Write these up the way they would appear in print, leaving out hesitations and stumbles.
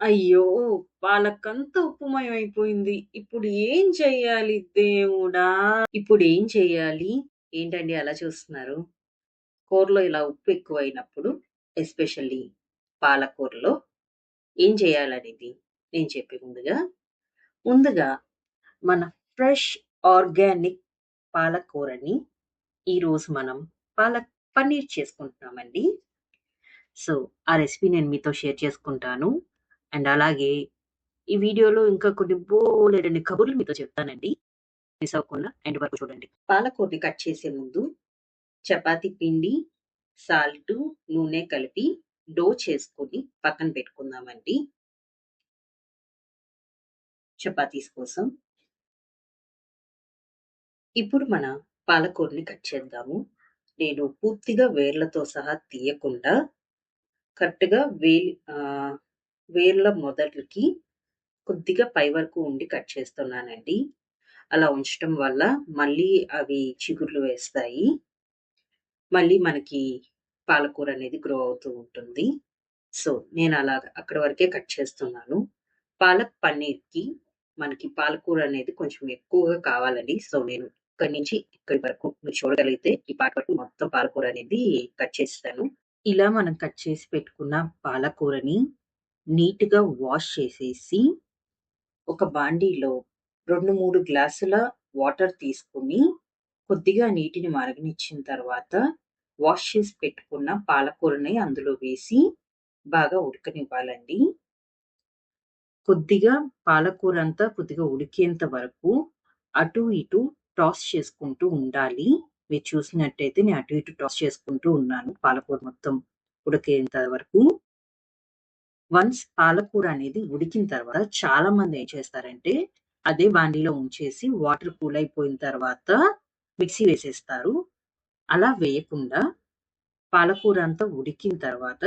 అయ్యో! పాలకంతా ఉప్పుమయమైపోయింది. ఇప్పుడు ఏం చెయ్యాలి దేవుడా! ఇప్పుడేం చెయ్యాలి? ఏంటండి అలా చూస్తున్నారు? కూరలో ఇలా ఉప్పు ఎక్కువైనప్పుడు ఎస్పెషల్లీ పాలకూరలో ఏం చేయాలనేది నేను చెప్పే ముందుగా మన ఫ్రెష్ ఆర్గానిక్ పాలకూరని ఈరోజు మనం పన్నీర్ చేసుకుంటున్నామండి. సో, ఆ రెసిపీ నేను మీతో షేర్ చేసుకుంటాను. అండ్ అలాగే ఈ వీడియోలో ఇంకా కొన్ని బోలెడన్ని కబుర్లు మీతో చెప్తానండి. మిస్ అవ్వకుండా ఎండ్ వరకు చూడండి. పాలకూరని కట్ చేసే ముందు చపాతీ పిండి, సాల్టు, నూనె కలిపి డో చేసుకొని పక్కన పెట్టుకుందామండి. చపాతీస్ కోసం. ఇప్పుడు మన పాలకూరని కట్ చేద్దాము. నేను పూర్తిగా వేర్లతో సహా తీయకుండా కరెక్ట్‌గా వేర్ల మొదలుకి కొద్దిగా పై వరకు ఉండి కట్ చేస్తున్నానండి. అలా ఉంచటం వల్ల మళ్ళీ అవి చిగుర్లు వేస్తాయి. మళ్ళీ మనకి పాలకూర అనేది గ్రో అవుతూ ఉంటుంది. సో, నేను అలాగా అక్కడి వరకే కట్ చేస్తున్నాను. పాలక్ పన్నీర్‌కి మనకి పాలకూర అనేది కొంచెం ఎక్కువగా కావాలండి. సో, నేను ఇక్కడి నుంచి ఇక్కడి వరకు మీరు చూడగలిగితే ఈ పార్ట్ వరకు మొత్తం పాలకూర అనేది కట్ చేసేసాను. ఇలా మనం కట్ చేసి పెట్టుకున్న పాలకూరని నీట్‌గా వాష్ చేసేసి ఒక బాండీలో 2, 3 గ్లాసుల వాటర్ తీసుకొని, కొద్దిగా నీటిని మరగనిచ్చిన తర్వాత, వాష్ చేసి పెట్టుకున్న పాలకూరని అందులో వేసి, బాగా ఉడకనివ్వాలండి. కొద్దిగా పాలకూరంతా కొద్దిగా ఉడికేంత వరకు అటు ఇటు టాస్ చేసుకుంటూ ఉండాలి. మీరు చూసినట్టయితే నేను అటు ఇటు టాస్ చేసుకుంటూ ఉన్నాను పాలకూర మొత్తం ఉడికేంత వరకు. వన్స్ పాలకూర అనేది ఉడికిన తర్వాత చాలా మంది ఏం చేస్తారంటే, అదే బాండీలో ఉంచేసి వాటర్ కూల్ అయిపోయిన తర్వాత మిక్సీ వేసేస్తారు. అలా వేయకుండా పాలకూర అంతా ఉడికిన తర్వాత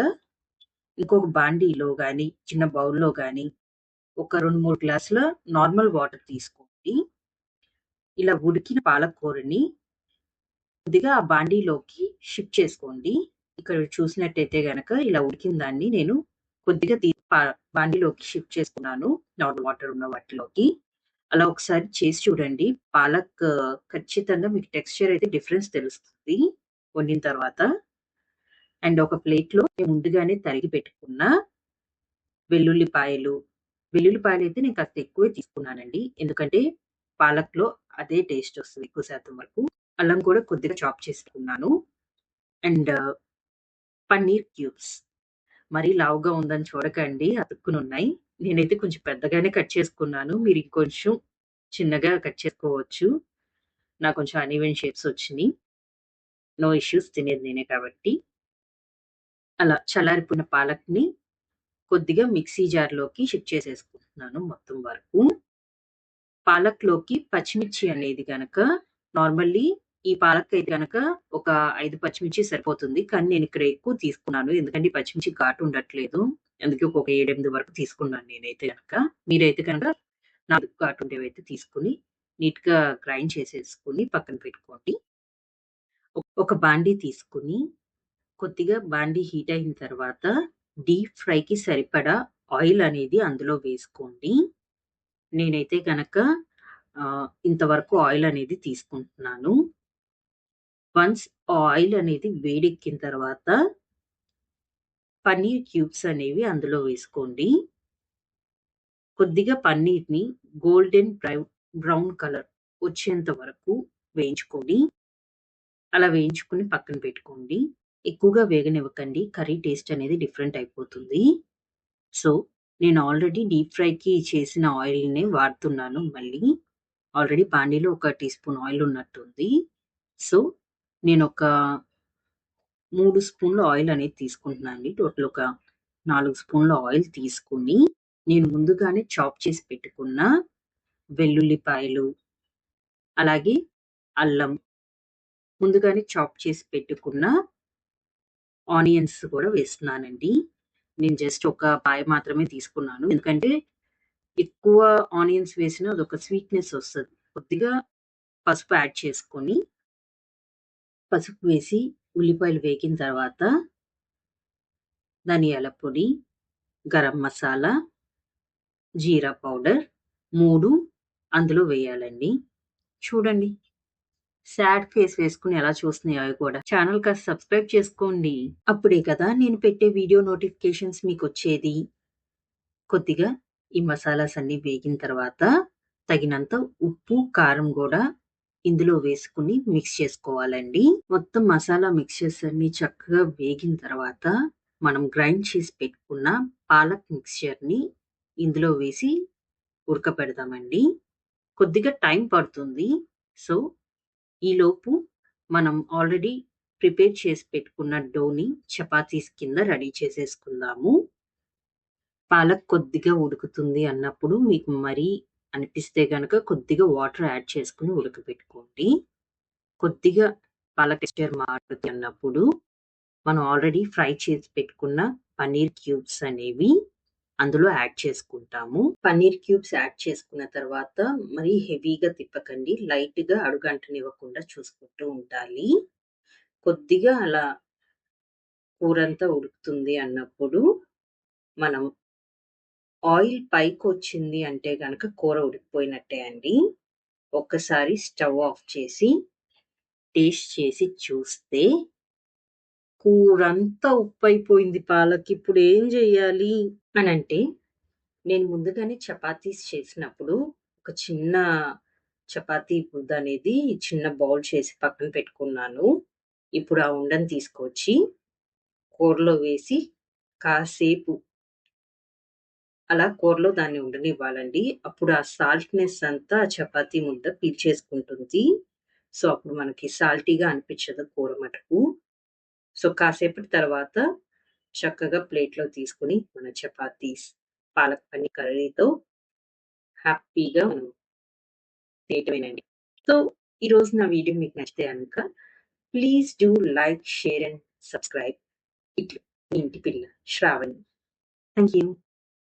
ఇంకొక బాండీలో గాని, చిన్న బౌల్‌లో గాని ఒక 2, 3 గ్లాసుల నార్మల్ వాటర్ తీసుకోండి. ఇలా ఉడికిన పాలకూరని కొద్దిగా ఆ బాండీలోకి షిఫ్ట్ చేసుకోండి. ఇక్కడ చూసినట్టయితే గనక ఇలా ఉడికిన దాన్ని నేను కొద్దిగా బాండీలోకి షిఫ్ట్ చేసుకున్నాను. నార్మల్ వాటర్ ఉన్న వాటిలోకి. అలా ఒకసారి చేసి చూడండి. పాలక్ ఖచ్చితంగా మీకు టెక్స్చర్ అయితే డిఫరెన్స్ తెలుస్తుంది వండిన తర్వాత. అండ్ ఒక ప్లేట్‌లో ముందుగానే తరిగి పెట్టుకున్న వెల్లుల్లిపాయలు, వెల్లుల్లిపాయలైతే నేను కాస్త ఎక్కువే తీసుకున్నానండి. ఎందుకంటే పాలక్‌లో అదే టేస్ట్ వస్తది ఎక్కువ శాతం వరకు. అల్లం కూడా కొద్దిగా చాప్ చేసుకున్నాను. And paneer cubes. మరీ లావుగా ఉందని చూడకండి. అతుక్కునున్నాయి. నేనైతే కొంచెం పెద్దగానే కట్ చేసుకున్నాను. మీరు ఇంకొంచెం చిన్నగా కట్ చేసుకోవచ్చు. నాకు కొంచెం అన్‌ఈవెన్ షేప్స్ వచ్చినియి. నో ఇష్యూస్ తినేది నేనే కాబట్టి. అలా చల్లారిపోయిన పాలక్‌ని కొద్దిగా మిక్సీ జార్‌లోకి షిఫ్ట్ చేసేసుకుంటున్నాను మొత్తం వరకు. పాలక్‌లోకి పచ్చిమిర్చి అనేది గనక నార్మల్లీ ఈ పాలకైతే గనక ఒక 5 పచ్చిమిర్చి సరిపోతుంది. కానీ నేనిక్కడ ఎక్కువ తీసుకున్నాను. ఎందుకంటే ఈ పచ్చిమిర్చి ఘాటు ఉండట్లేదు. అందుకే ఒక 7, 8 వరకు తీసుకున్నాను నేనైతే గనక. మీరైతే గనక 4 ఘాటు ఉండేవైతే తీసుకొని నీట్‌గా గ్రైండ్ చేసేసుకొని పక్కన పెట్టుకోండి. ఒక బాండీ తీసుకొని కొద్దిగా బాండీ హీట్ అయిన తర్వాత డీప్ ఫ్రైకి సరిపడా ఆయిల్ అనేది అందులో వేసుకోండి. నేనైతే గనక ఇంతవరకు ఆయిల్ అనేది తీసుకుంటున్నాను. వన్స్ ఆయిల్ అనేది వేడెక్కిన తర్వాత పన్నీర్ క్యూబ్స్ అనేవి అందులో వేసుకోండి. కొద్దిగా పన్నీర్‌ని గోల్డెన్ బ్రౌన్ కలర్ వచ్చేంత వరకు వేయించుకోండి. అలా వేయించుకొని పక్కన పెట్టుకోండి. ఎక్కువగా వేగనివ్వకండి. కర్రీ టేస్ట్ అనేది డిఫరెంట్ అయిపోతుంది. సో, నేను ఆల్రెడీ డీప్ ఫ్రైకి చేసిన ఆయిల్‌నే వాడుతున్నాను మళ్ళీ. ఆల్రెడీ బాండీలో ఒక టీ స్పూన్ ఆయిల్ ఉన్నట్టుంది. సో, నేనొక 3 స్పూన్‌ల ఆయిల్ అనేది తీసుకుంటున్నానండి. టోటల్ ఒక 4 స్పూన్‌ల ఆయిల్ తీసుకొని, నేను ముందుగానే చాప్ చేసి పెట్టుకున్న వెల్లుల్లిపాయలు, అలాగే అల్లం, ముందుగానే చాప్ చేసి పెట్టుకున్న ఆనియన్స్ కూడా వేస్తున్నానండి. నేను జస్ట్ ఒక పాయ మాత్రమే తీసుకున్నాను. ఎందుకంటే ఎక్కువ ఆనియన్స్ వేసినా అదొక స్వీట్‌నెస్ వస్తది. కొద్దిగా పసుపు యాడ్ చేసుకొని, పసుపు వేసి ఉల్లిపాయలు వేగిన తర్వాత ధనియాల పొడి, గరం మసాలా, జీరా పౌడర్ 3 అందులో వేయాలండి. చూడండి సాడ్ ఫేస్ వేసుకొని ఎలా చూస్తున్నాయో అవి కూడా. ఛానల్ కాస్త సబ్స్క్రైబ్ చేసుకోండి. అప్పుడే కదా నేను పెట్టే వీడియో నోటిఫికేషన్స్ మీకొచ్చేది. కొద్దిగా ఈ మసాలాస్ అన్నీ వేగిన తర్వాత తగినంత ఉప్పు, కారం గూడా ఇందులో వేసుకొని మిక్స్ చేసుకోవాలండి. మొత్తం మసాలా మిక్చర్స్ అన్నీ చక్కగా వేగిన తర్వాత మనం గ్రైండ్ చేసి పెట్టుకున్న పాలక్ మిక్స్చర్‌ని ఇందులో వేసి ఉడకపెడదామండి. కొద్దిగా టైం పడుతుంది. సో, ఈలోపు మనం ఆల్రెడీ ప్రిపేర్ చేసి పెట్టుకున్న డోని చపాతీస్ కింద రెడీ చేసేసుకుందాము. పాలక్ కొద్దిగా ఉడుకుతుంది అన్నప్పుడు మీకు మరీ అనిపిస్తే గనక కొద్దిగా వాటర్ యాడ్ చేసుకొని ఉడకబెట్టుకోండి. కొద్దిగా పాలక్ టెక్స్చర్ మారుతుంది అన్నప్పుడు మనం ఆల్రెడీ ఫ్రై చేసి పెట్టుకున్న పన్నీర్ క్యూబ్స్ అనేవి అందులో యాడ్ చేసుకుంటాము. పన్నీర్ క్యూబ్స్ యాడ్ చేసుకున్న తర్వాత మరీ హెవీగా తిప్పకండి. లైట్‌గా అడుగంటనివ్వకుండా చూసుకుంటూ ఉండాలి. కొద్దిగా అలా కూరంతా ఉడుకుతుంది అన్నప్పుడు మనం ఆయిల్ పైకొచ్చింది అంటే గనక కూర ఉడికిపోయినట్టే అండి. ఒక్కసారి స్టవ్ ఆఫ్ చేసి టేస్ట్ చేసి చూస్తే కూరంతా ఉప్పయిపోయింది పాలక్. ఇప్పుడేం జెయ్యాలి అనంటే, నేను ముందుగానే చపాతీస్ చేసినప్పుడు ఒక చిన్న చపాతీ ముద్దనేది చిన్న బౌల్ చేసి పక్కన పెట్టుకున్నాను. ఇప్పుడు ఆ ఉండని తీసుకొచ్చి కూరలో వేసి కాసేపు అలా కూరలో దాన్ని ఉండనివ్వాలండి. అప్పుడు ఆ సాల్ట్‌నెస్ అంతా ఆ చపాతీ ముద్ద పీల్చేసుకుంటుంది. సో, అప్పుడు మనకి సాల్టీగా అనిపిచ్చదు కూర మటుకు. సో, కాసేపటి తర్వాత చక్కగా ప్లేట్‌లో తీసుకొని మన చపాతీస్, పాలక్ పన్నీర్ కర్రీతో హ్యాపీగా మనం తినేయటమేనండి. సో, ఈరోజు నా వీడియో మీకు నచ్చితే గనక please do like, share and subscribe. ఇట్లు మీ ఇంటి పిల్ల శ్రావణి. Thank you.